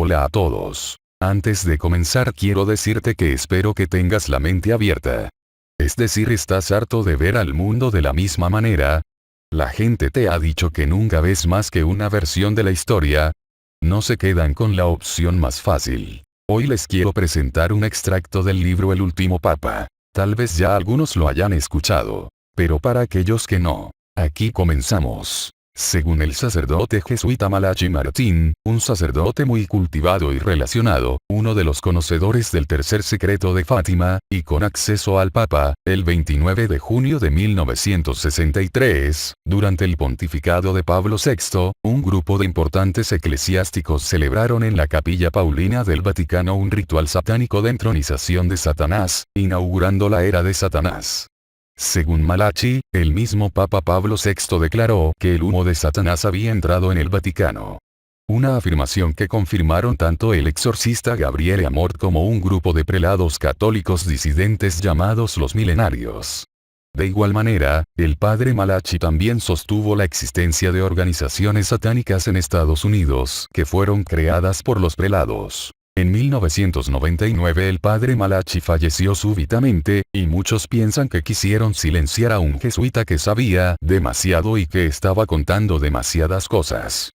hola a todos. Antes de comenzar quiero decirte que espero que tengas la mente abierta. Es decir, ¿estás harto de ver al mundo de la misma manera? La gente te ha dicho que nunca ves más que una versión de la historia. No se quedan con la opción más fácil. Hoy les quiero presentar un extracto del libro El último papa. Tal vez ya algunos lo hayan escuchado. Pero para aquellos que no, aquí comenzamos. Según el sacerdote jesuita Malachi Martín, un sacerdote muy cultivado y relacionado, uno de los conocedores del tercer secreto de Fátima, y con acceso al Papa, el 29 de junio de 1963, durante el pontificado de Pablo VI, un grupo de importantes eclesiásticos celebraron en la Capilla Paulina del Vaticano un ritual satánico de entronización de Satanás, inaugurando la era de Satanás. Según Malachi, el mismo Papa Pablo VI declaró que el humo de Satanás había entrado en el Vaticano. Una afirmación que confirmaron tanto el exorcista Gabriele Amort como un grupo de prelados católicos disidentes llamados los Milenarios. De igual manera, el padre Malachi también sostuvo la existencia de organizaciones satánicas en Estados Unidos que fueron creadas por los prelados. En 1999 el padre Malachi falleció súbitamente, y muchos piensan que quisieron silenciar a un jesuita que sabía demasiado y que estaba contando demasiadas cosas.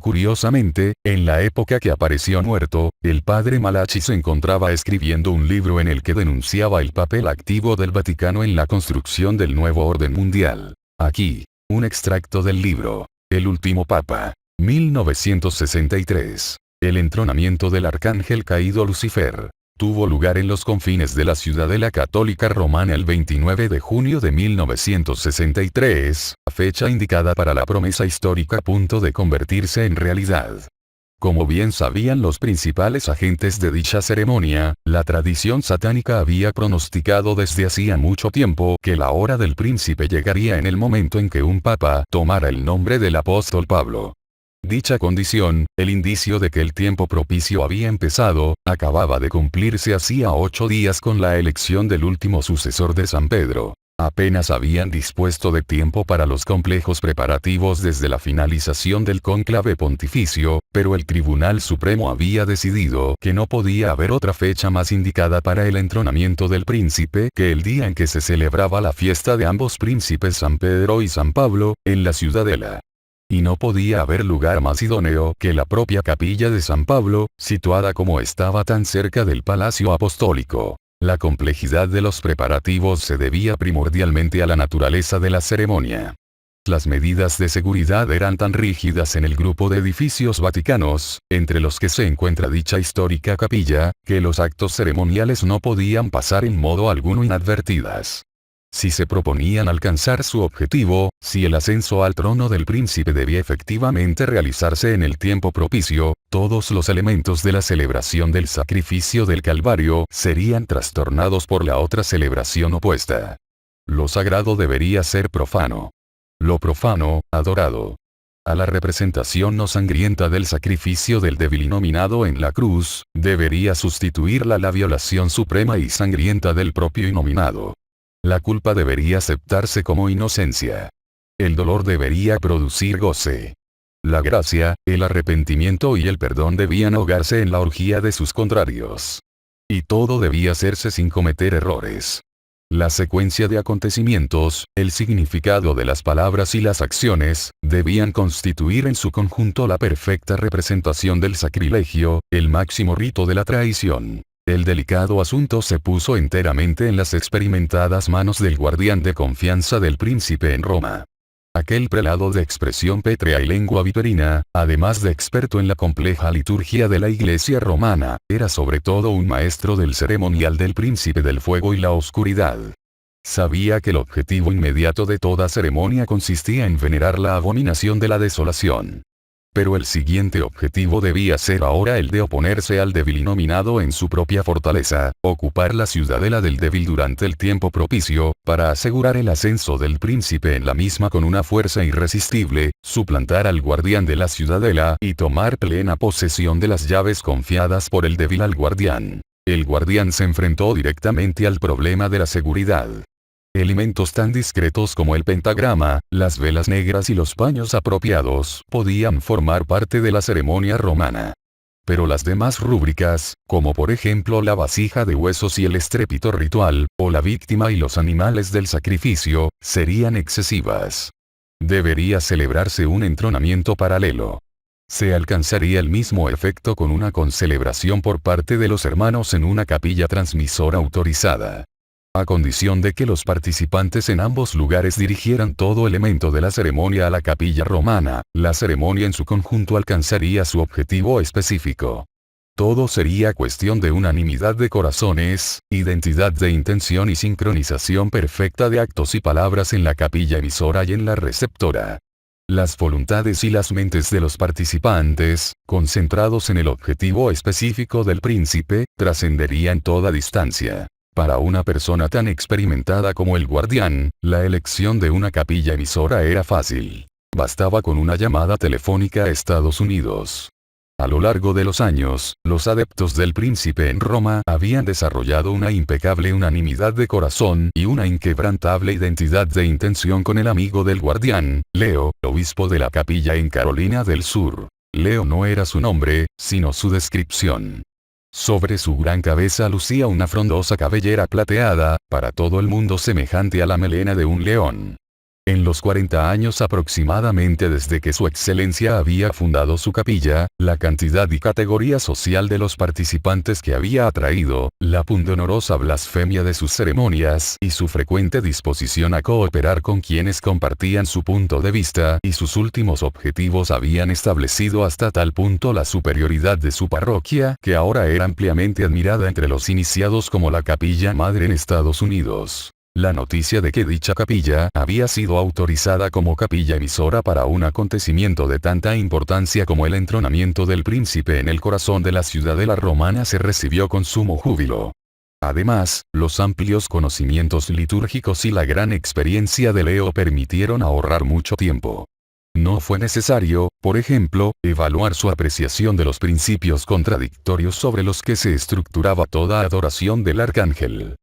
Curiosamente, en la época que apareció muerto, el padre Malachi se encontraba escribiendo un libro en el que denunciaba el papel activo del Vaticano en la construcción del nuevo orden mundial. Aquí, un extracto del libro, El último papa, 1963. El entronamiento del arcángel caído Lucifer tuvo lugar en los confines de la Ciudadela Católica Romana el 29 de junio de 1963, fecha indicada para la promesa histórica a punto de convertirse en realidad. Como bien sabían los principales agentes de dicha ceremonia, la tradición satánica había pronosticado desde hacía mucho tiempo que la hora del príncipe llegaría en el momento en que un papa tomara el nombre del apóstol Pablo. Dicha condición, el indicio de que el tiempo propicio había empezado, acababa de cumplirse hacía 8 días con la elección del último sucesor de San Pedro. Apenas habían dispuesto de tiempo para los complejos preparativos desde la finalización del cónclave pontificio, pero el Tribunal Supremo había decidido que no podía haber otra fecha más indicada para el entronamiento del príncipe que el día en que se celebraba la fiesta de ambos príncipes San Pedro y San Pablo, en la Ciudadela. Y no podía haber lugar más idóneo que la propia capilla de San Pablo, situada como estaba tan cerca del Palacio Apostólico. La complejidad de los preparativos se debía primordialmente a la naturaleza de la ceremonia. Las medidas de seguridad eran tan rígidas en el grupo de edificios vaticanos, entre los que se encuentra dicha histórica capilla, que los actos ceremoniales no podían pasar en modo alguno inadvertidas. Si se proponían alcanzar su objetivo, si el ascenso al trono del príncipe debía efectivamente realizarse en el tiempo propicio, todos los elementos de la celebración del sacrificio del Calvario serían trastornados por la otra celebración opuesta. Lo sagrado debería ser profano. Lo profano, adorado. A la representación no sangrienta del sacrificio del débil innominado en la cruz, debería sustituirla la violación suprema y sangrienta del propio innominado. La culpa debería aceptarse como inocencia. El dolor debería producir goce. La gracia, el arrepentimiento y el perdón debían ahogarse en la orgía de sus contrarios. Y todo debía hacerse sin cometer errores. La secuencia de acontecimientos, el significado de las palabras y las acciones, debían constituir en su conjunto la perfecta representación del sacrilegio, el máximo rito de la traición. El delicado asunto se puso enteramente en las experimentadas manos del guardián de confianza del príncipe en Roma. Aquel prelado de expresión pétrea y lengua viperina, además de experto en la compleja liturgia de la Iglesia romana, era sobre todo un maestro del ceremonial del príncipe del fuego y la oscuridad. Sabía que el objetivo inmediato de toda ceremonia consistía en venerar la abominación de la desolación. Pero el siguiente objetivo debía ser ahora el de oponerse al débil innominado en su propia fortaleza, ocupar la ciudadela del débil durante el tiempo propicio, para asegurar el ascenso del príncipe en la misma con una fuerza irresistible, suplantar al guardián de la ciudadela y tomar plena posesión de las llaves confiadas por el débil al guardián. El guardián se enfrentó directamente al problema de la seguridad. Elementos tan discretos como el pentagrama, las velas negras y los paños apropiados podían formar parte de la ceremonia romana. Pero las demás rúbricas, como por ejemplo la vasija de huesos y el estrépito ritual, o la víctima y los animales del sacrificio, serían excesivas. Debería celebrarse un entronamiento paralelo. Se alcanzaría el mismo efecto con una concelebración por parte de los hermanos en una capilla transmisora autorizada. A condición de que los participantes en ambos lugares dirigieran todo elemento de la ceremonia a la capilla romana, la ceremonia en su conjunto alcanzaría su objetivo específico. Todo sería cuestión de unanimidad de corazones, identidad de intención y sincronización perfecta de actos y palabras en la capilla emisora y en la receptora. Las voluntades y las mentes de los participantes, concentrados en el objetivo específico del príncipe, trascenderían toda distancia. Para una persona tan experimentada como el guardián, la elección de una capilla emisora era fácil. Bastaba con una llamada telefónica a Estados Unidos. A lo largo de los años, los adeptos del príncipe en Roma habían desarrollado una impecable unanimidad de corazón y una inquebrantable identidad de intención con el amigo del guardián, Leo, obispo de la capilla en Carolina del Sur. Leo no era su nombre, sino su descripción. Sobre su gran cabeza lucía una frondosa cabellera plateada, para todo el mundo semejante a la melena de un león. En los 40 años aproximadamente desde que su excelencia había fundado su capilla, la cantidad y categoría social de los participantes que había atraído, la pundonorosa blasfemia de sus ceremonias y su frecuente disposición a cooperar con quienes compartían su punto de vista y sus últimos objetivos habían establecido hasta tal punto la superioridad de su parroquia que ahora era ampliamente admirada entre los iniciados como la capilla madre en Estados Unidos. La noticia de que dicha capilla había sido autorizada como capilla emisora para un acontecimiento de tanta importancia como el entronamiento del príncipe en el corazón de la ciudadela romana se recibió con sumo júbilo. Además, los amplios conocimientos litúrgicos y la gran experiencia de Leo permitieron ahorrar mucho tiempo. No fue necesario, por ejemplo, evaluar su apreciación de los principios contradictorios sobre los que se estructuraba toda adoración del arcángel.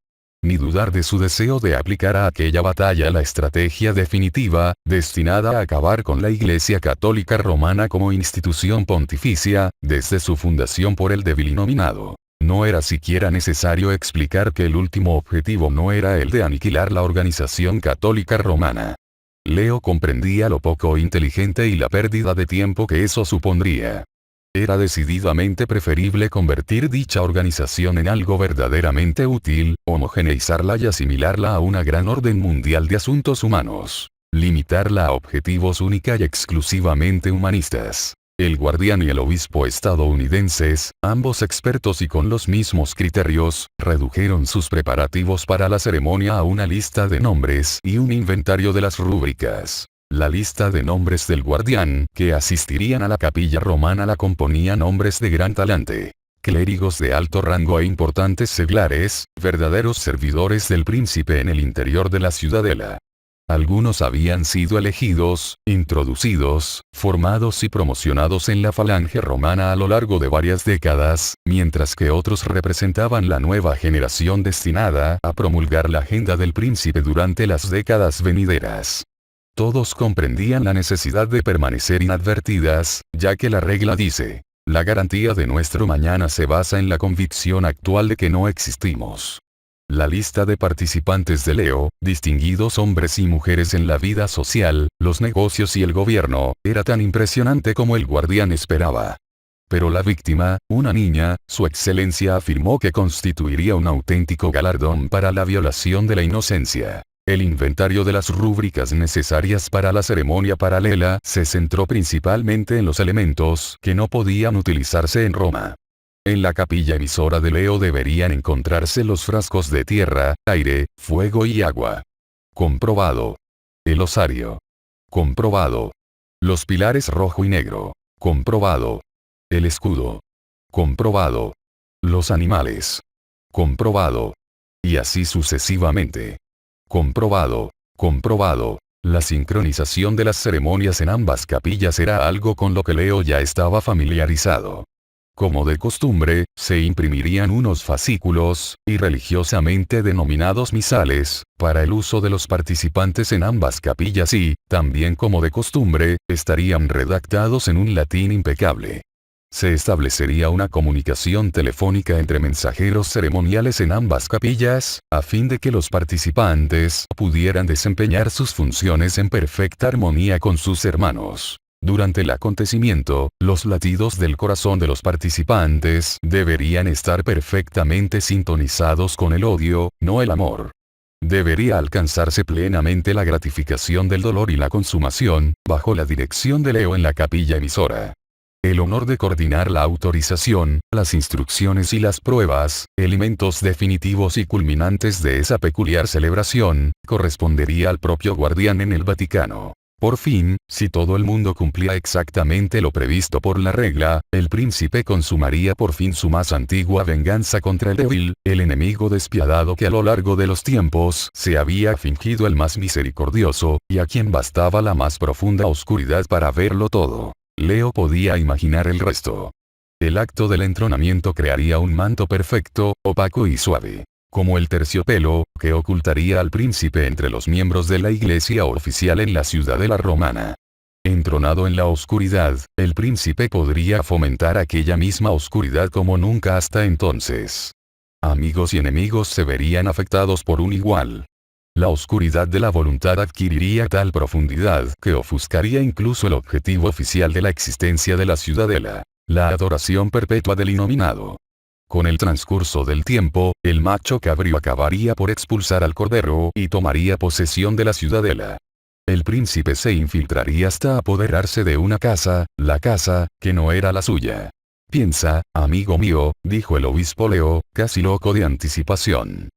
Ni dudar de su deseo de aplicar a aquella batalla la estrategia definitiva, destinada a acabar con la Iglesia Católica Romana como institución pontificia, desde su fundación por el débil nominado. No era siquiera necesario explicar que el último objetivo no era el de aniquilar la organización católica romana. Leo comprendía lo poco inteligente y la pérdida de tiempo que eso supondría. Era decididamente preferible convertir dicha organización en algo verdaderamente útil, homogeneizarla y asimilarla a una gran orden mundial de asuntos humanos. Limitarla a objetivos única y exclusivamente humanistas. El guardián y el obispo estadounidenses, ambos expertos y con los mismos criterios, redujeron sus preparativos para la ceremonia a una lista de nombres y un inventario de las rúbricas. La lista de nombres del guardián que asistirían a la capilla romana la componían hombres de gran talante, clérigos de alto rango e importantes seglares, verdaderos servidores del príncipe en el interior de la ciudadela. Algunos habían sido elegidos, introducidos, formados y promocionados en la falange romana a lo largo de varias décadas, mientras que otros representaban la nueva generación destinada a promulgar la agenda del príncipe durante las décadas venideras. Todos comprendían la necesidad de permanecer inadvertidas, ya que la regla dice, la garantía de nuestro mañana se basa en la convicción actual de que no existimos. La lista de participantes de Leo, distinguidos hombres y mujeres en la vida social, los negocios y el gobierno, era tan impresionante como el guardián esperaba. Pero la víctima, una niña, su excelencia afirmó que constituiría un auténtico galardón para la violación de la inocencia. El inventario de las rúbricas necesarias para la ceremonia paralela se centró principalmente en los elementos que no podían utilizarse en Roma. En la capilla emisora de Leo deberían encontrarse los frascos de tierra, aire, fuego y agua. Comprobado. El osario. Comprobado. Los pilares rojo y negro. Comprobado. El escudo. Comprobado. Los animales. Comprobado. Y así sucesivamente. Comprobado. Comprobado. La sincronización de las ceremonias en ambas capillas era algo con lo que Leo ya estaba familiarizado. Como de costumbre, se imprimirían unos fascículos, y religiosamente denominados misales, para el uso de los participantes en ambas capillas y, también como de costumbre, estarían redactados en un latín impecable. Se establecería una comunicación telefónica entre mensajeros ceremoniales en ambas capillas, a fin de que los participantes pudieran desempeñar sus funciones en perfecta armonía con sus hermanos. Durante el acontecimiento, los latidos del corazón de los participantes deberían estar perfectamente sintonizados con el odio, no el amor. Debería alcanzarse plenamente la gratificación del dolor y la consumación, bajo la dirección de Leo en la capilla emisora. El honor de coordinar la autorización, las instrucciones y las pruebas, elementos definitivos y culminantes de esa peculiar celebración, correspondería al propio guardián en el Vaticano. Por fin, si todo el mundo cumplía exactamente lo previsto por la regla, el príncipe consumaría por fin su más antigua venganza contra el débil, el enemigo despiadado que a lo largo de los tiempos se había fingido el más misericordioso, y a quien bastaba la más profunda oscuridad para verlo todo. Leo podía imaginar el resto. El acto del entronamiento crearía un manto perfecto, opaco y suave, como el terciopelo, que ocultaría al príncipe entre los miembros de la iglesia oficial en la ciudadela romana. Entronado en la oscuridad, el príncipe podría fomentar aquella misma oscuridad como nunca hasta entonces. Amigos y enemigos se verían afectados por un igual. La oscuridad de la voluntad adquiriría tal profundidad que ofuscaría incluso el objetivo oficial de la existencia de la ciudadela, la adoración perpetua del Innominado. Con el transcurso del tiempo, el macho cabrío acabaría por expulsar al cordero y tomaría posesión de la ciudadela. El príncipe se infiltraría hasta apoderarse de una casa, la casa, que no era la suya. Piensa, amigo mío, dijo el obispo Leo, casi loco de anticipación.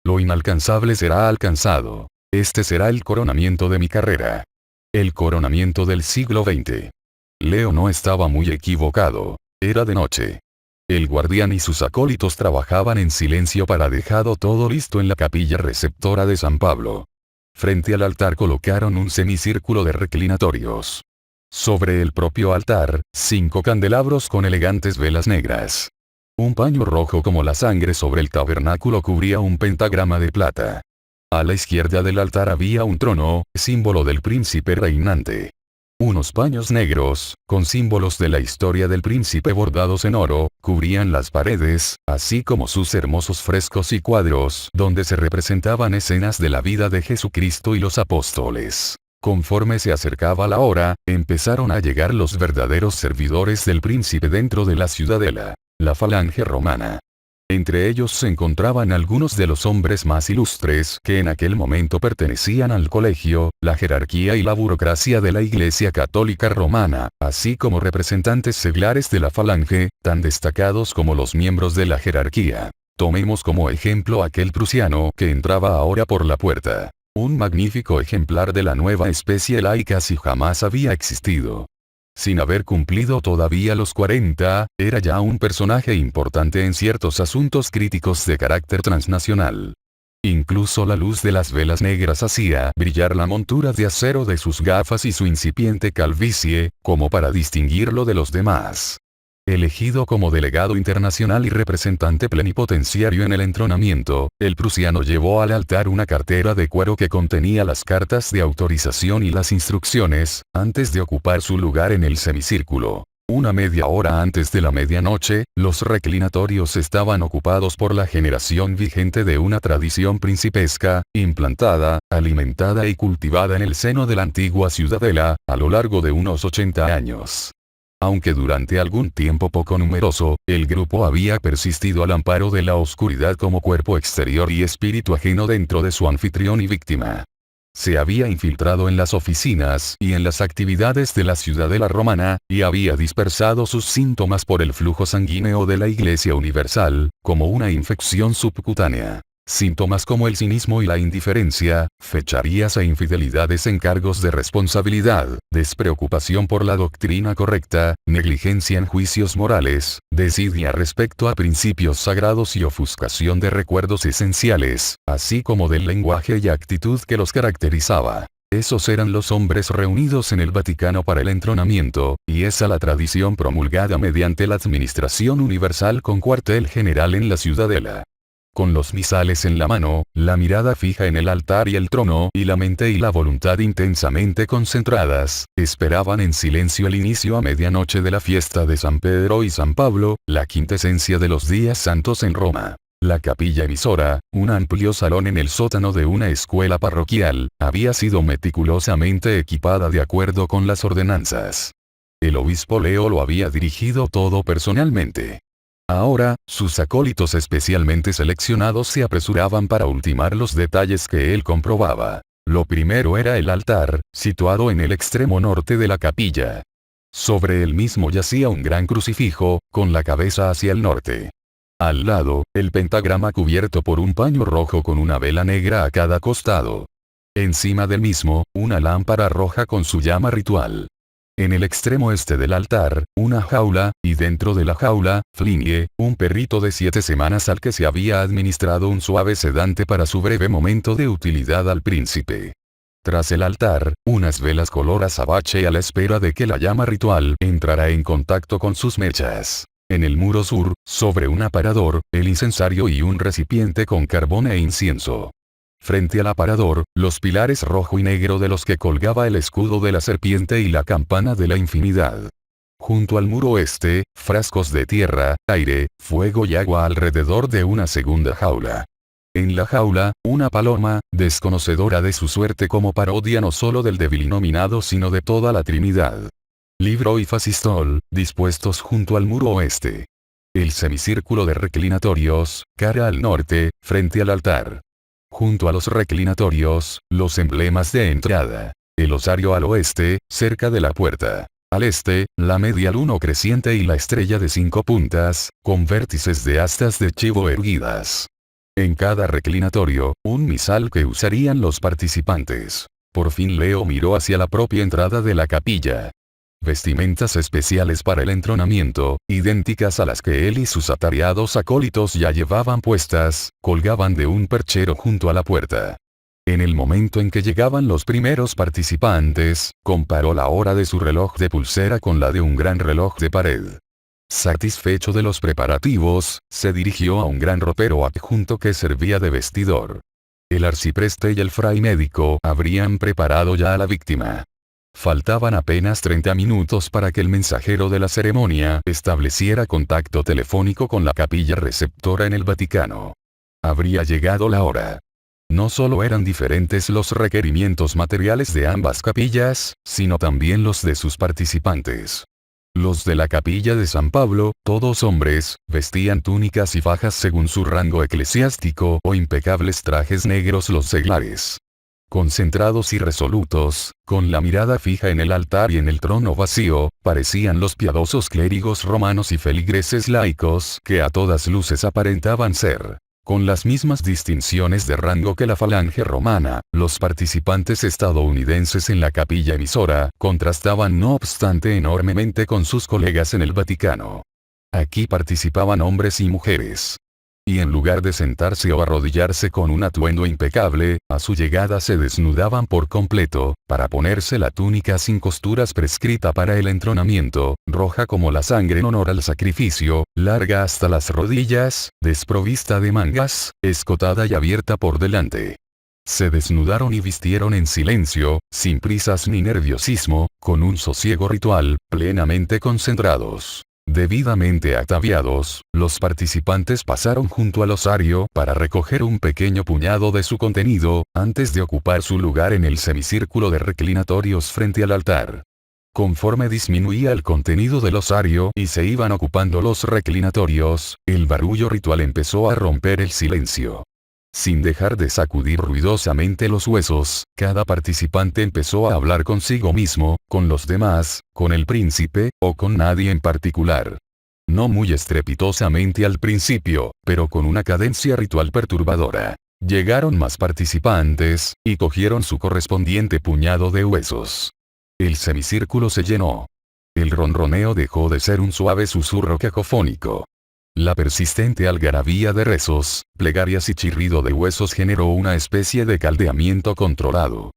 Lo inalcanzable será alcanzado. Este será el coronamiento de mi carrera. El coronamiento del siglo XX. Leo no estaba muy equivocado. Era de noche. El guardián y sus acólitos trabajaban en silencio para dejado todo listo en la capilla receptora de San Pablo. Frente al altar colocaron un semicírculo de reclinatorios. Sobre el propio altar, 5 candelabros con elegantes velas negras. Un paño rojo como la sangre sobre el tabernáculo cubría un pentagrama de plata. A la izquierda del altar había un trono, símbolo del príncipe reinante. Unos paños negros, con símbolos de la historia del príncipe bordados en oro, cubrían las paredes, así como sus hermosos frescos y cuadros, donde se representaban escenas de la vida de Jesucristo y los apóstoles. Conforme se acercaba la hora, empezaron a llegar los verdaderos servidores del príncipe dentro de la ciudadela, la falange romana. Entre ellos se encontraban algunos de los hombres más ilustres que en aquel momento pertenecían al colegio, la jerarquía y la burocracia de la Iglesia Católica Romana, así como representantes seglares de la falange, tan destacados como los miembros de la jerarquía. Tomemos como ejemplo aquel prusiano que entraba ahora por la puerta. Un magnífico ejemplar de la nueva especie laica si jamás había existido. Sin haber cumplido todavía los 40, era ya un personaje importante en ciertos asuntos críticos de carácter transnacional. Incluso la luz de las velas negras hacía brillar la montura de acero de sus gafas y su incipiente calvicie, como para distinguirlo de los demás. Elegido como delegado internacional y representante plenipotenciario en el entronamiento, el prusiano llevó al altar una cartera de cuero que contenía las cartas de autorización y las instrucciones, antes de ocupar su lugar en el semicírculo. Una media hora antes de la medianoche, los reclinatorios estaban ocupados por la generación vigente de una tradición principesca, implantada, alimentada y cultivada en el seno de la antigua ciudadela, a lo largo de unos 80 años. Aunque durante algún tiempo poco numeroso, el grupo había persistido al amparo de la oscuridad como cuerpo exterior y espíritu ajeno dentro de su anfitrión y víctima. Se había infiltrado en las oficinas y en las actividades de la ciudadela romana, y había dispersado sus síntomas por el flujo sanguíneo de la Iglesia Universal, como una infección subcutánea. Síntomas como el cinismo y la indiferencia, fechorías e infidelidades en cargos de responsabilidad, despreocupación por la doctrina correcta, negligencia en juicios morales, desidia respecto a principios sagrados y ofuscación de recuerdos esenciales, así como del lenguaje y actitud que los caracterizaba. Esos eran los hombres reunidos en el Vaticano para el entronamiento, y esa la tradición promulgada mediante la Administración Universal con cuartel general en la ciudadela. Con los misales en la mano, la mirada fija en el altar y el trono, y la mente y la voluntad intensamente concentradas, esperaban en silencio el inicio a medianoche de la fiesta de San Pedro y San Pablo, la quintesencia de los días santos en Roma. La capilla emisora, un amplio salón en el sótano de una escuela parroquial, había sido meticulosamente equipada de acuerdo con las ordenanzas. El obispo Leo lo había dirigido todo personalmente. Ahora, sus acólitos especialmente seleccionados se apresuraban para ultimar los detalles que él comprobaba. Lo primero era el altar, situado en el extremo norte de la capilla. Sobre el mismo yacía un gran crucifijo, con la cabeza hacia el norte. Al lado, el pentagrama cubierto por un paño rojo con una vela negra a cada costado. Encima del mismo, una lámpara roja con su llama ritual. En el extremo este del altar, una jaula, y dentro de la jaula, Flinie, un perrito de 7 semanas al que se había administrado un suave sedante para su breve momento de utilidad al príncipe. Tras el altar, unas velas color azabache a la espera de que la llama ritual entrara en contacto con sus mechas. En el muro sur, sobre un aparador, el incensario y un recipiente con carbón e incienso. Frente al aparador, los pilares rojo y negro de los que colgaba el escudo de la serpiente y la campana de la infinidad. Junto al muro este, frascos de tierra, aire, fuego y agua alrededor de una segunda jaula. En la jaula, una paloma, desconocedora de su suerte como parodia no solo del débil nominado sino de toda la Trinidad. Libro y facistol, dispuestos junto al muro oeste. El semicírculo de reclinatorios, cara al norte, frente al altar. Junto a los reclinatorios, los emblemas de entrada. El osario al oeste, cerca de la puerta. Al este, la media luna creciente y la estrella de 5 puntas, con vértices de astas de chivo erguidas. En cada reclinatorio, un misal que usarían los participantes. Por fin Leo miró hacia la propia entrada de la capilla. Vestimentas especiales para el entronamiento, idénticas a las que él y sus atareados acólitos ya llevaban puestas, colgaban de un perchero junto a la puerta. En el momento en que llegaban los primeros participantes, comparó la hora de su reloj de pulsera con la de un gran reloj de pared. Satisfecho de los preparativos, se dirigió a un gran ropero adjunto que servía de vestidor. El arcipreste y el fray médico habrían preparado ya a la víctima. Faltaban apenas 30 minutos para que el mensajero de la ceremonia estableciera contacto telefónico con la capilla receptora en el Vaticano. Habría llegado la hora. No solo eran diferentes los requerimientos materiales de ambas capillas, sino también los de sus participantes. Los de la capilla de San Pablo, todos hombres, vestían túnicas y fajas según su rango eclesiástico o impecables trajes negros los seglares. Concentrados y resolutos, con la mirada fija en el altar y en el trono vacío, parecían los piadosos clérigos romanos y feligreses laicos que a todas luces aparentaban ser. Con las mismas distinciones de rango que la falange romana, los participantes estadounidenses en la capilla emisora contrastaban no obstante enormemente con sus colegas en el Vaticano. Aquí participaban hombres y mujeres. Y en lugar de sentarse o arrodillarse con un atuendo impecable, a su llegada se desnudaban por completo, para ponerse la túnica sin costuras prescrita para el entronamiento, roja como la sangre en honor al sacrificio, larga hasta las rodillas, desprovista de mangas, escotada y abierta por delante. Se desnudaron y vistieron en silencio, sin prisas ni nerviosismo, con un sosiego ritual, plenamente concentrados. Debidamente ataviados, los participantes pasaron junto al osario para recoger un pequeño puñado de su contenido, antes de ocupar su lugar en el semicírculo de reclinatorios frente al altar. Conforme disminuía el contenido del osario y se iban ocupando los reclinatorios, el barullo ritual empezó a romper el silencio. Sin dejar de sacudir ruidosamente los huesos, cada participante empezó a hablar consigo mismo, con los demás, con el príncipe, o con nadie en particular. No muy estrepitosamente al principio, pero con una cadencia ritual perturbadora. Llegaron más participantes, y cogieron su correspondiente puñado de huesos. El semicírculo se llenó. El ronroneo dejó de ser un suave susurro cacofónico. La persistente algarabía de rezos, plegarias y chirrido de huesos generó una especie de caldeamiento controlado.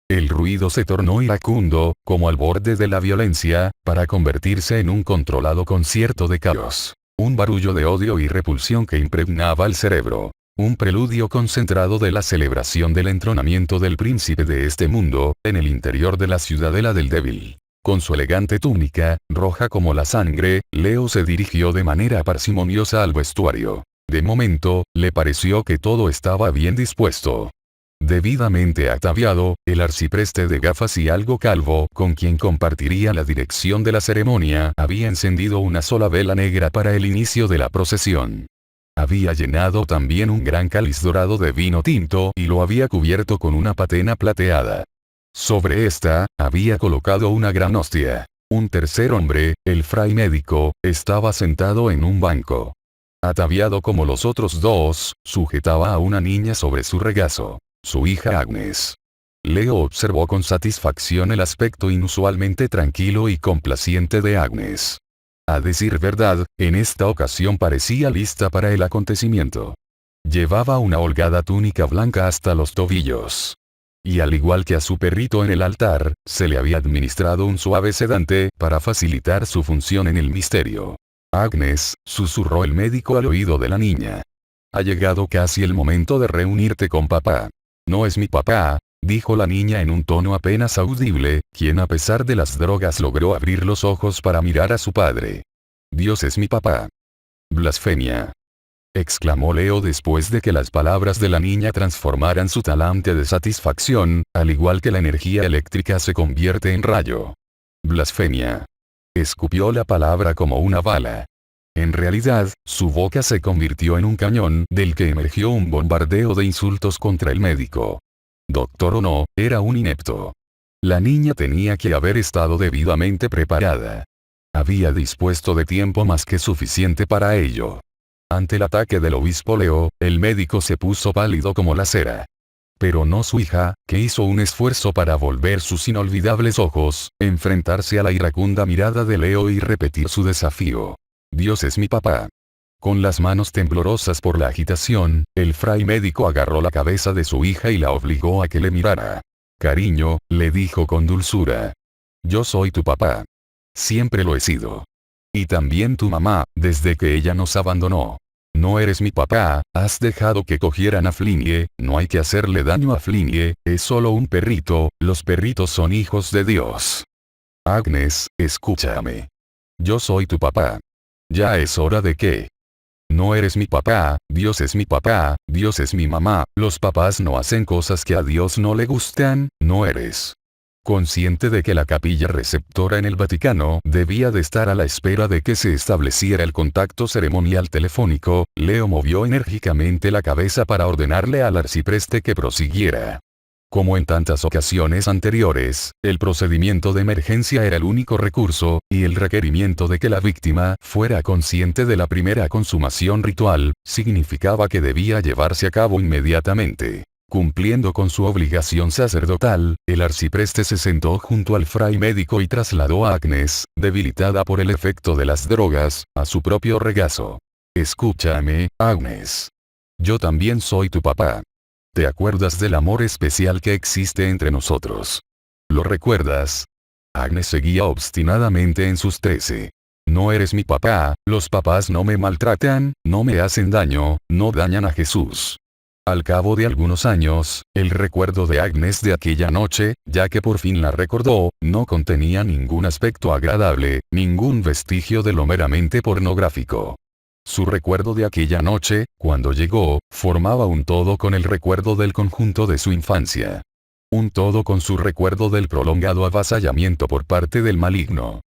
El ruido se tornó iracundo, como al borde de la violencia, para convertirse en un controlado concierto de caos. Un barullo de odio y repulsión que impregnaba el cerebro. un preludio concentrado de la celebración del entronamiento del príncipe de este mundo, en el interior de la ciudadela del débil. Con su elegante túnica, roja como la sangre, Leo se dirigió de manera parsimoniosa al vestuario. De momento, le pareció que todo estaba bien dispuesto. Debidamente ataviado, el arcipreste de gafas y algo calvo, con quien compartiría la dirección de la ceremonia, había encendido una sola vela negra para el inicio de la procesión. Había llenado también un gran cáliz dorado de vino tinto y lo había cubierto con una patena plateada. Sobre esta, había colocado una gran hostia. Un tercer hombre, el fray médico, estaba sentado en un banco. Ataviado como los otros dos, sujetaba a una niña sobre su regazo. Su hija Agnes. Leo observó con satisfacción el aspecto inusualmente tranquilo y complaciente de Agnes. A decir verdad, en esta ocasión parecía lista para el acontecimiento. Llevaba una holgada túnica blanca hasta los tobillos. Y al igual que a su perrito en el altar, se le había administrado un suave sedante para facilitar su función en el misterio. Agnes, susurró el médico al oído de la niña. Ha llegado casi el momento de reunirte con papá. No es mi papá, dijo la niña en un tono apenas audible, quien a pesar de las drogas logró abrir los ojos para mirar a su padre. Dios es mi papá. Blasfemia. Exclamó Leo después de que las palabras de la niña transformaran su talante de satisfacción, al igual que la energía eléctrica se convierte en rayo. Blasfemia. Escupió la palabra como una bala. En realidad, su boca se convirtió en un cañón del que emergió un bombardeo de insultos contra el médico. Doctor o no, era un inepto. La niña tenía que haber estado debidamente preparada. Había dispuesto de tiempo más que suficiente para ello. Ante el ataque del obispo Leo, el médico se puso pálido como la cera. Pero no su hija, que hizo un esfuerzo para volver sus inolvidables ojos, enfrentarse a la iracunda mirada de Leo y repetir su desafío. Dios es mi papá. Con las manos temblorosas por la agitación, el fray médico agarró la cabeza de su hija y la obligó a que le mirara. Cariño, le dijo con dulzura. Yo soy tu papá. Siempre lo he sido. Y también tu mamá, desde que ella nos abandonó. No eres mi papá, has dejado que cogieran a Flinie, no hay que hacerle daño a Flinie, es solo un perrito, los perritos son hijos de Dios. Agnes, escúchame. Yo soy tu papá. Ya es hora de que. No eres mi papá, Dios es mi papá, Dios es mi mamá, los papás no hacen cosas que a Dios no le gustan, no eres. Consciente de que la capilla receptora en el Vaticano debía de estar a la espera de que se estableciera el contacto ceremonial telefónico, Leo movió enérgicamente la cabeza para ordenarle al arcipreste que prosiguiera. Como en tantas ocasiones anteriores, el procedimiento de emergencia era el único recurso, y el requerimiento de que la víctima fuera consciente de la primera consumación ritual, significaba que debía llevarse a cabo inmediatamente. Cumpliendo con su obligación sacerdotal, el arcipreste se sentó junto al fray médico y trasladó a Agnes, debilitada por el efecto de las drogas, a su propio regazo. Escúchame, Agnes. Yo también soy tu papá. ¿Te acuerdas del amor especial que existe entre nosotros? ¿Lo recuerdas? Agnes seguía obstinadamente en sus 13. No eres mi papá, los papás no me maltratan, no me hacen daño, no dañan a Jesús. Al cabo de algunos años, el recuerdo de Agnes de aquella noche, ya que por fin la recordó, no contenía ningún aspecto agradable, ningún vestigio de lo meramente pornográfico. Su recuerdo de aquella noche, cuando llegó, formaba un todo con el recuerdo del conjunto de su infancia. Un todo con su recuerdo del prolongado avasallamiento por parte del maligno.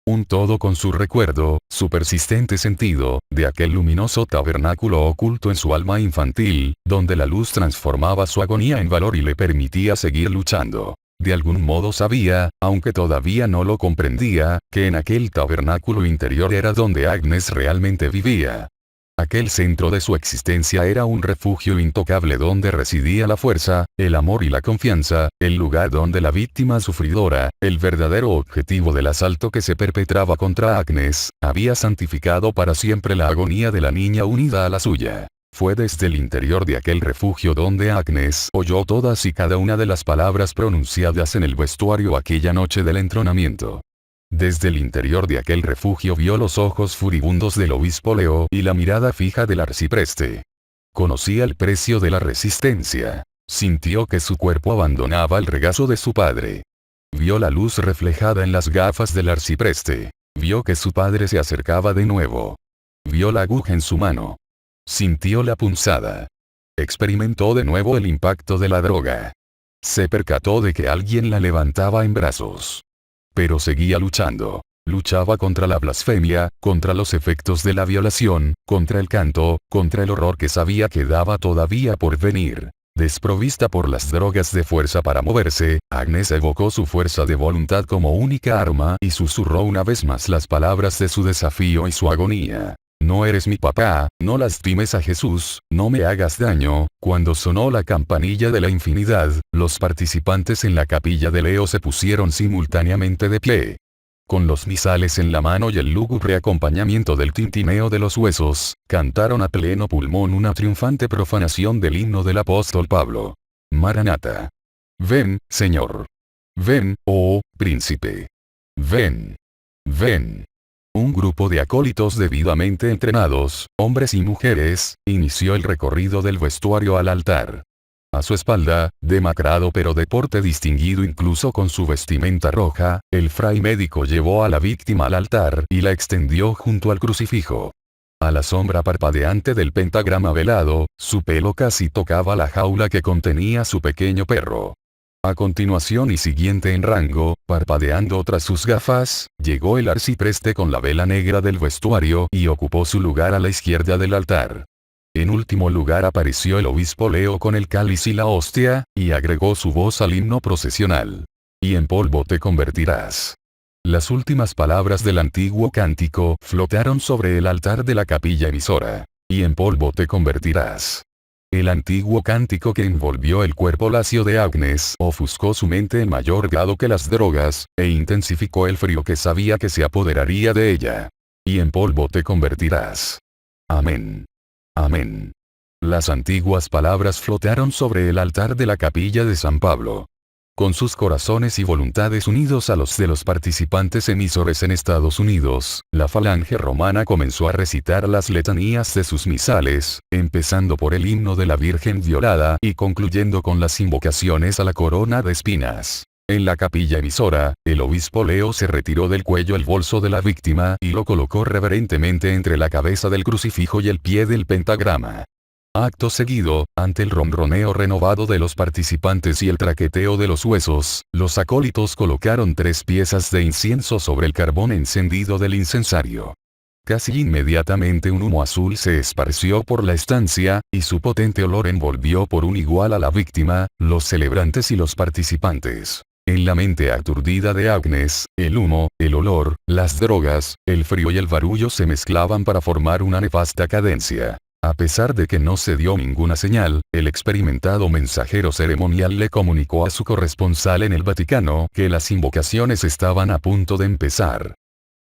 Un todo con su recuerdo, su persistente sentido, de aquel luminoso tabernáculo oculto en su alma infantil, donde la luz transformaba su agonía en valor y le permitía seguir luchando. De algún modo sabía, aunque todavía no lo comprendía, que en aquel tabernáculo interior era donde Agnes realmente vivía. Aquel centro de su existencia era un refugio intocable donde residía la fuerza, el amor y la confianza, el lugar donde la víctima sufridora, el verdadero objetivo del asalto que se perpetraba contra Agnes, había santificado para siempre la agonía de la niña unida a la suya. Fue desde el interior de aquel refugio donde Agnes oyó todas y cada una de las palabras pronunciadas en el vestuario aquella noche del entronamiento. Desde el interior de aquel refugio vio los ojos furibundos del obispo Leo y la mirada fija del arcipreste. Conocía el precio de la resistencia. Sintió que su cuerpo abandonaba el regazo de su padre. Vio la luz reflejada en las gafas del arcipreste. Vio que su padre se acercaba de nuevo. Vio la aguja en su mano. Sintió la punzada. Experimentó de nuevo el impacto de la droga. Se percató de que alguien la levantaba en brazos. Pero seguía luchando. Luchaba contra la blasfemia, contra los efectos de la violación, contra el canto, contra el horror que sabía que daba todavía por venir. Desprovista por las drogas de fuerza para moverse, Agnes evocó su fuerza de voluntad como única arma y susurró una vez más las palabras de su desafío y su agonía. No eres mi papá, no lastimes a Jesús, no me hagas daño. Cuando sonó la campanilla de la infinidad, los participantes en la capilla de Leo se pusieron simultáneamente de pie. Con los misales en la mano y el lúgubre acompañamiento del tintineo de los huesos, cantaron a pleno pulmón una triunfante profanación del himno del apóstol Pablo. Maranata. Ven, Señor. Ven, oh, príncipe. Ven. Ven. Un grupo de acólitos debidamente entrenados, hombres y mujeres, inició el recorrido del vestuario al altar. A su espalda, demacrado pero de porte distinguido incluso con su vestimenta roja, el fray médico llevó a la víctima al altar y la extendió junto al crucifijo. A la sombra parpadeante del pentagrama velado, su pelo casi tocaba la jaula que contenía su pequeño perro. A continuación y siguiente en rango, parpadeando tras sus gafas, llegó el arcipreste con la vela negra del vestuario y ocupó su lugar a la izquierda del altar. En último lugar apareció el obispo Leo con el cáliz y la hostia, y agregó su voz al himno procesional. Y en polvo te convertirás. Las últimas palabras del antiguo cántico flotaron sobre el altar de la capilla emisora. Y en polvo te convertirás. El antiguo cántico que envolvió el cuerpo lacio de Agnes ofuscó su mente en mayor grado que las drogas, e intensificó el frío que sabía que se apoderaría de ella. Y en polvo te convertirás. Amén. Amén. Las antiguas palabras flotaron sobre el altar de la capilla de San Pablo. Con sus corazones y voluntades unidos a los de los participantes emisores en Estados Unidos, la falange romana comenzó a recitar las letanías de sus misales, empezando por el himno de la Virgen violada y concluyendo con las invocaciones a la corona de espinas. En la capilla emisora, el obispo Leo se retiró del cuello el bolso de la víctima y lo colocó reverentemente entre la cabeza del crucifijo y el pie del pentagrama. Acto seguido, ante el ronroneo renovado de los participantes y el traqueteo de los huesos, los acólitos colocaron 3 piezas de incienso sobre el carbón encendido del incensario. Casi inmediatamente un humo azul se esparció por la estancia, y su potente olor envolvió por un igual a la víctima, los celebrantes y los participantes. En la mente aturdida de Agnes, el humo, el olor, las drogas, el frío y el barullo se mezclaban para formar una nefasta cadencia. A pesar de que no se dio ninguna señal, el experimentado mensajero ceremonial le comunicó a su corresponsal en el Vaticano que las invocaciones estaban a punto de empezar.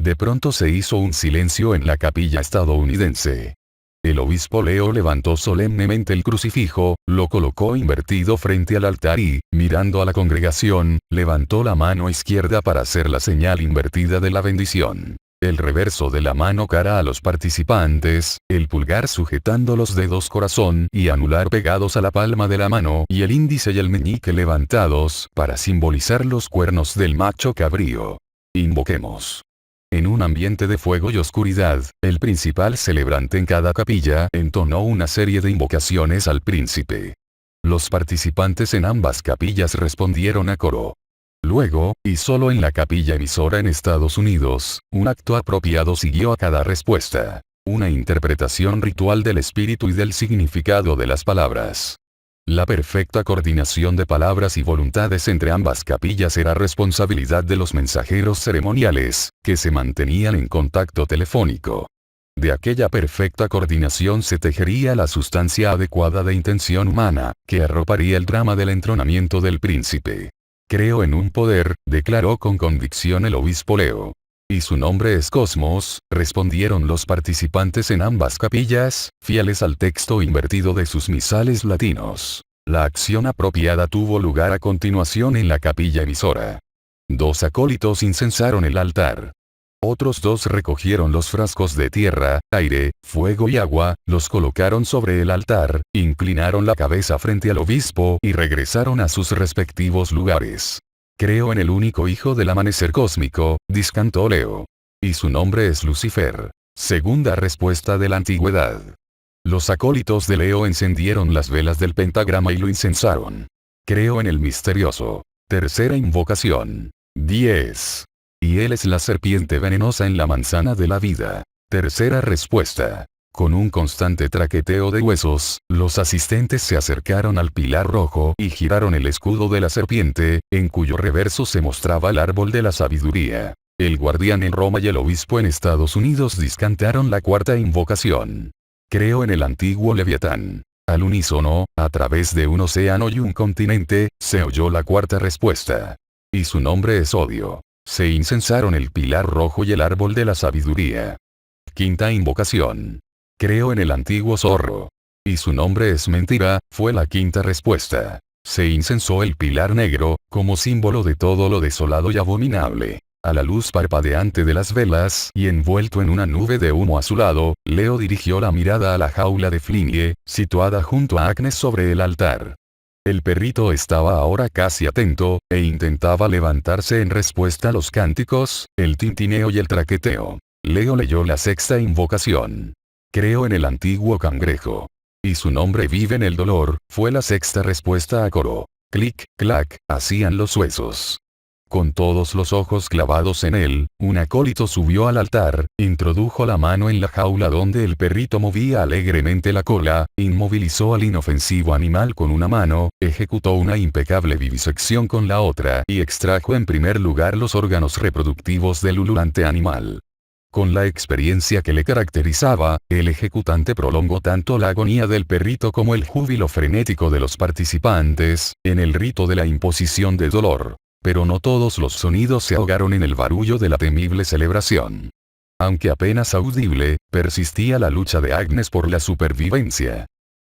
De pronto se hizo un silencio en la capilla estadounidense. El obispo Leo levantó solemnemente el crucifijo, lo colocó invertido frente al altar y, mirando a la congregación, levantó la mano izquierda para hacer la señal invertida de la bendición. El reverso de la mano cara a los participantes, el pulgar sujetando los dedos corazón y anular pegados a la palma de la mano y el índice y el meñique levantados para simbolizar los cuernos del macho cabrío. Invoquemos. En un ambiente de fuego y oscuridad, el principal celebrante en cada capilla entonó una serie de invocaciones al príncipe. Los participantes en ambas capillas respondieron a coro. Luego, y solo en la capilla emisora en Estados Unidos, un acto apropiado siguió a cada respuesta. Una interpretación ritual del espíritu y del significado de las palabras. La perfecta coordinación de palabras y voluntades entre ambas capillas era responsabilidad de los mensajeros ceremoniales, que se mantenían en contacto telefónico. De aquella perfecta coordinación se tejería la sustancia adecuada de intención humana, que arroparía el drama del entronamiento del príncipe. Creo en un poder, declaró con convicción el obispo Leo. Y su nombre es Cosmos, respondieron los participantes en ambas capillas, fieles al texto invertido de sus misales latinos. La acción apropiada tuvo lugar a continuación en la capilla emisora. 2 acólitos incensaron el altar. Otros 2 recogieron los frascos de tierra, aire, fuego y agua, los colocaron sobre el altar, inclinaron la cabeza frente al obispo y regresaron a sus respectivos lugares. Creo en el único hijo del amanecer cósmico, discantó Leo. Y su nombre es Lucifer. Segunda respuesta de la antigüedad. Los acólitos de Leo encendieron las velas del pentagrama y lo incensaron. Creo en el misterioso. Tercera invocación. 10. Y él es la serpiente venenosa en la manzana de la vida. Tercera respuesta. Con un constante traqueteo de huesos, los asistentes se acercaron al pilar rojo y giraron el escudo de la serpiente, en cuyo reverso se mostraba el árbol de la sabiduría. El guardián en Roma y el obispo en Estados Unidos discantaron la cuarta invocación. Creo en el antiguo Leviatán. Al unísono, a través de un océano y un continente, se oyó la cuarta respuesta. Y su nombre es odio. Se incensaron el pilar rojo y el árbol de la sabiduría. Quinta invocación. Creo en el antiguo zorro. Y su nombre es mentira, fue la quinta respuesta. Se incensó el pilar negro, como símbolo de todo lo desolado y abominable. A la luz parpadeante de las velas y envuelto en una nube de humo azulado, Leo dirigió la mirada a la jaula de Flinge, situada junto a Agnes sobre el altar. El perrito estaba ahora casi atento, e intentaba levantarse en respuesta a los cánticos, el tintineo y el traqueteo. Leo leyó la sexta invocación. Creo en el antiguo cangrejo. Y su nombre vive en el dolor, fue la sexta respuesta a coro. Clic, clac, hacían los huesos. Con todos los ojos clavados en él, un acólito subió al altar, introdujo la mano en la jaula donde el perrito movía alegremente la cola, inmovilizó al inofensivo animal con una mano, ejecutó una impecable vivisección con la otra y extrajo en primer lugar los órganos reproductivos del ululante animal. Con la experiencia que le caracterizaba, el ejecutante prolongó tanto la agonía del perrito como el júbilo frenético de los participantes, en el rito de la imposición de dolor. Pero no todos los sonidos se ahogaron en el barullo de la temible celebración. Aunque apenas audible, persistía la lucha de Agnes por la supervivencia.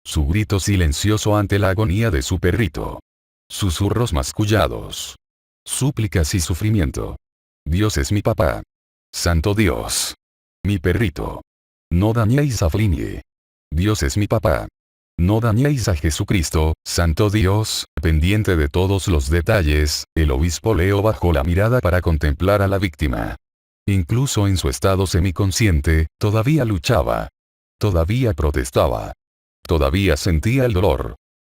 Su grito silencioso ante la agonía de su perrito. Susurros mascullados. Súplicas y sufrimiento. Dios es mi papá. Santo Dios. Mi perrito. No dañéis a Flinge. Dios es mi papá. No dañéis a Jesucristo, Santo Dios. Pendiente de todos los detalles, el obispo Leo bajó la mirada para contemplar a la víctima. Incluso en su estado semiconsciente, todavía luchaba. Todavía protestaba. Todavía sentía el dolor.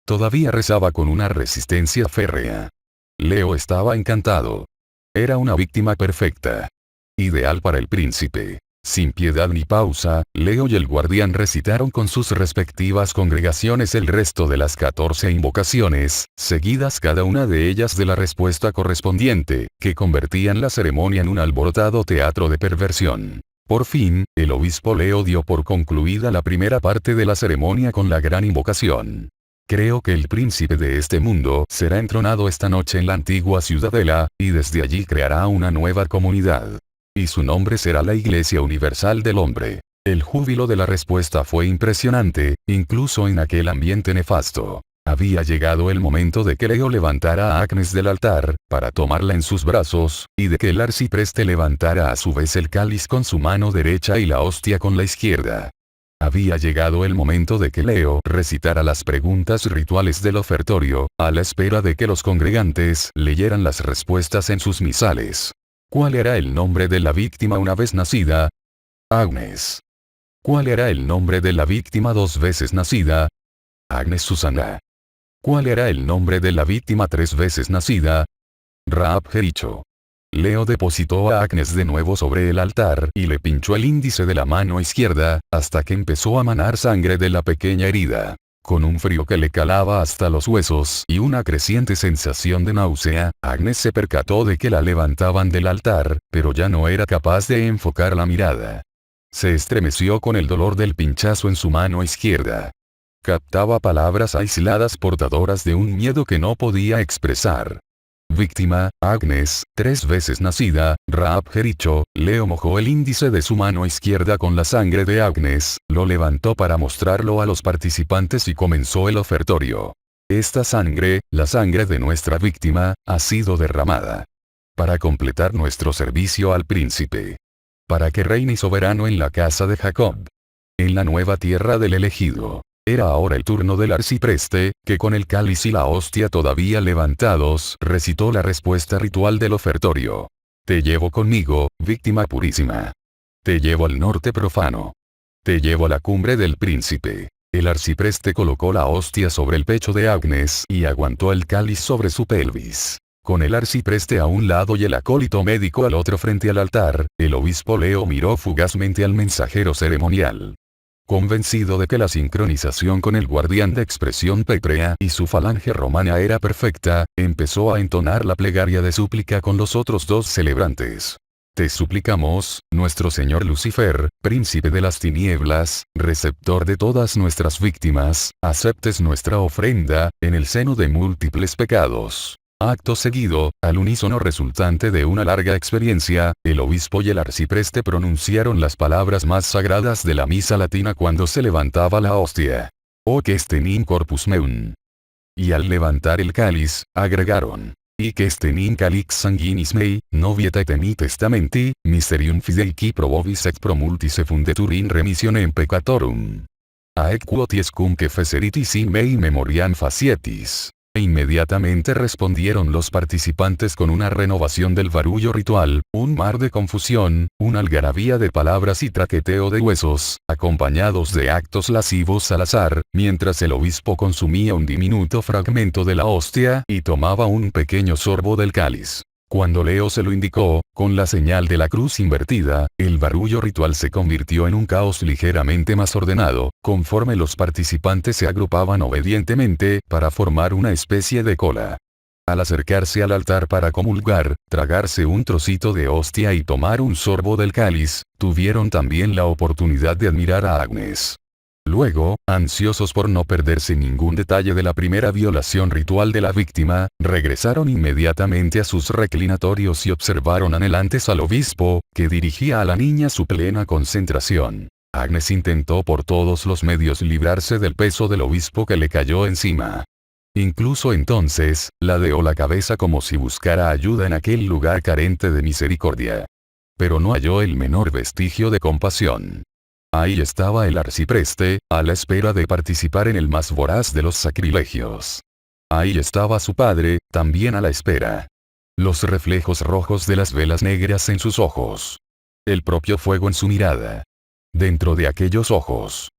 Todavía rezaba con una resistencia férrea. Leo estaba encantado. Era una víctima perfecta. Ideal para el príncipe. Sin piedad ni pausa, Leo y el guardián recitaron con sus respectivas congregaciones el resto de las 14 invocaciones, seguidas cada una de ellas de la respuesta correspondiente, que convertían la ceremonia en un alborotado teatro de perversión. Por fin, el obispo Leo dio por concluida la primera parte de la ceremonia con la gran invocación. Creo que el príncipe de este mundo será entronado esta noche en la antigua ciudadela, y desde allí creará una nueva comunidad. Y su nombre será la Iglesia Universal del Hombre. El júbilo de la respuesta fue impresionante, incluso en aquel ambiente nefasto. Había llegado el momento de que Leo levantara a Agnes del altar, para tomarla en sus brazos, y de que el arcipreste levantara a su vez el cáliz con su mano derecha y la hostia con la izquierda. Había llegado el momento de que Leo recitara las preguntas rituales del ofertorio, a la espera de que los congregantes leyeran las respuestas en sus misales. ¿Cuál era el nombre de la víctima una vez nacida? Agnes. ¿Cuál era el nombre de la víctima 2 veces nacida? Agnes Susana. ¿Cuál era el nombre de la víctima 3 veces nacida? Rahab Jericho. Leo depositó a Agnes de nuevo sobre el altar y le pinchó el índice de la mano izquierda, hasta que empezó a manar sangre de la pequeña herida. Con un frío que le calaba hasta los huesos y una creciente sensación de náusea, Agnes se percató de que la levantaban del altar, pero ya no era capaz de enfocar la mirada. Se estremeció con el dolor del pinchazo en su mano izquierda. Captaba palabras aisladas portadoras de un miedo que no podía expresar. Víctima, Agnes, 3 veces nacida, Rahab Jericho. Leo mojó el índice de su mano izquierda con la sangre de Agnes, lo levantó para mostrarlo a los participantes y comenzó el ofertorio. Esta sangre, la sangre de nuestra víctima, ha sido derramada para completar nuestro servicio al príncipe. para que reine soberano en la casa de Jacob, en la nueva tierra del elegido. Era ahora el turno del arcipreste, que con el cáliz y la hostia todavía levantados, recitó la respuesta ritual del ofertorio. Te llevo conmigo, víctima purísima. Te llevo al norte profano. Te llevo a la cumbre del príncipe. El arcipreste colocó la hostia sobre el pecho de Agnes y aguantó el cáliz sobre su pelvis. Con el arcipreste a un lado y el acólito médico al otro frente al altar, el obispo Leo miró fugazmente al mensajero ceremonial. Convencido de que la sincronización con el guardián de expresión pétrea y su falange romana era perfecta, empezó a entonar la plegaria de súplica con los otros dos celebrantes. Te suplicamos, nuestro Señor Lucifer, príncipe de las tinieblas, receptor de todas nuestras víctimas, aceptes nuestra ofrenda, en el seno de múltiples pecados. Acto seguido, al unísono resultante de una larga experiencia, el obispo y el arcipreste pronunciaron las palabras más sagradas de la misa latina cuando se levantaba la hostia. O que estenin corpus meum. Y al levantar el cáliz, agregaron. Y que estenin calix sanguinis mei, novieta etemi testamenti, mysterium fidei qui probobis ex promultis fundetur in remissionem peccatorum. Aec quoties cum que feseritis in mei memoriam facietis. E inmediatamente respondieron los participantes con una renovación del barullo ritual, un mar de confusión, una algarabía de palabras y traqueteo de huesos, acompañados de actos lascivos al azar, mientras el obispo consumía un diminuto fragmento de la hostia y tomaba un pequeño sorbo del cáliz. Cuando Leo se lo indicó, con la señal de la cruz invertida, el barullo ritual se convirtió en un caos ligeramente más ordenado, conforme los participantes se agrupaban obedientemente para formar una especie de cola. Al acercarse al altar para comulgar, tragarse un trocito de hostia y tomar un sorbo del cáliz, tuvieron también la oportunidad de admirar a Agnes. Luego, ansiosos por no perderse ningún detalle de la primera violación ritual de la víctima, regresaron inmediatamente a sus reclinatorios y observaron anhelantes al obispo, que dirigía a la niña su plena concentración. Agnes intentó por todos los medios librarse del peso del obispo que le cayó encima. Incluso entonces, ladeó la cabeza como si buscara ayuda en aquel lugar carente de misericordia. Pero no halló el menor vestigio de compasión. Ahí estaba el arcipreste, a la espera de participar en el más voraz de los sacrilegios. Ahí estaba su padre, también a la espera. Los reflejos rojos de las velas negras en sus ojos. El propio fuego en su mirada. Dentro de aquellos ojos.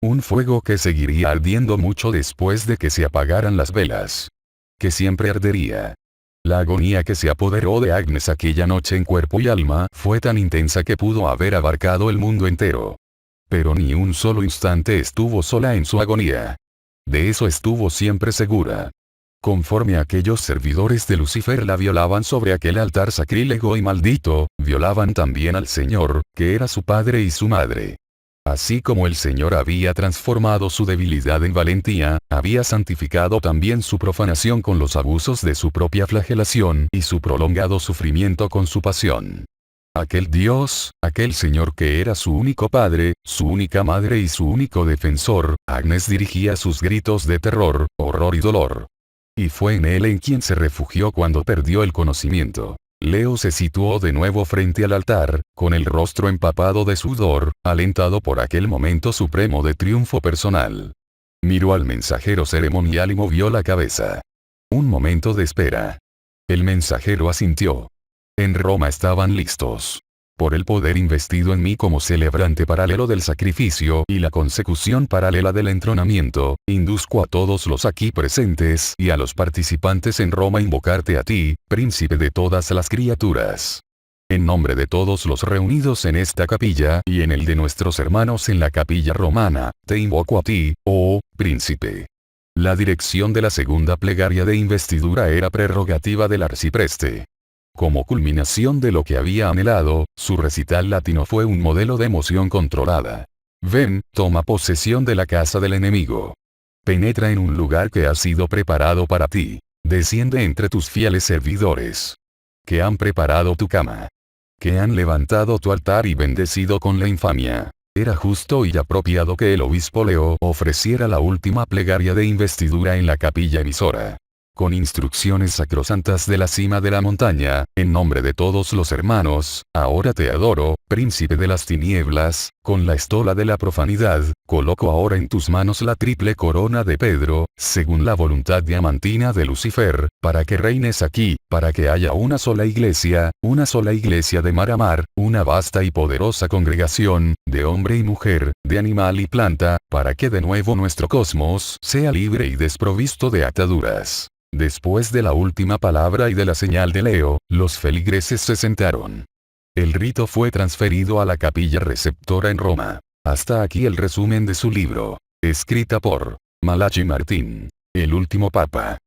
Un fuego que seguiría ardiendo mucho después de que se apagaran las velas. Que siempre ardería. La agonía que se apoderó de Agnes aquella noche en cuerpo y alma fue tan intensa que pudo haber abarcado el mundo entero. Pero ni un solo instante estuvo sola en su agonía. De eso estuvo siempre segura. Conforme aquellos servidores de Lucifer la violaban sobre aquel altar sacrílego y maldito, violaban también al Señor, que era su padre y su madre. Así como el Señor había transformado su debilidad en valentía, había santificado también su profanación con los abusos de su propia flagelación y su prolongado sufrimiento con su pasión. Aquel Dios, aquel Señor que era su único padre, su única madre y su único defensor, Agnes dirigía sus gritos de terror, horror y dolor. Y fue en él en quien se refugió cuando perdió el conocimiento. Leo se situó de nuevo frente al altar, con el rostro empapado de sudor, alentado por aquel momento supremo de triunfo personal. Miró al mensajero ceremonial y movió la cabeza. Un momento de espera. El mensajero asintió. En Roma estaban listos. Por el poder investido en mí como celebrante paralelo del sacrificio y la consecución paralela del entronamiento, induzco a todos los aquí presentes y a los participantes en Roma a invocarte a ti, príncipe de todas las criaturas. En nombre de todos los reunidos en esta capilla y en el de nuestros hermanos en la capilla romana, te invoco a ti, oh príncipe. La dirección de la segunda plegaria de investidura era prerrogativa del arcipreste. Como culminación de lo que había anhelado, su recital latino fue un modelo de emoción controlada. Ven, toma posesión de la casa del enemigo. Penetra en un lugar que ha sido preparado para ti. Desciende entre tus fieles servidores. Que han preparado tu cama. Que han levantado tu altar y bendecido con la infamia. Era justo y apropiado que el obispo Leo ofreciera la última plegaria de investidura en la capilla emisora. Con instrucciones sacrosantas de la cima de la montaña, en nombre de todos los hermanos, ahora te adoro, príncipe de las tinieblas, con la estola de la profanidad, coloco ahora en tus manos la triple corona de Pedro, según la voluntad diamantina de Lucifer, para que reines aquí, para que haya una sola iglesia de mar a mar, una vasta y poderosa congregación, de hombre y mujer, de animal y planta, para que de nuevo nuestro cosmos sea libre y desprovisto de ataduras. Después de la última palabra y de la señal de Leo, los feligreses se sentaron. El rito fue transferido a la capilla receptora en Roma. Hasta aquí el resumen de su libro. Escrita por Malachi Martín. El último papa.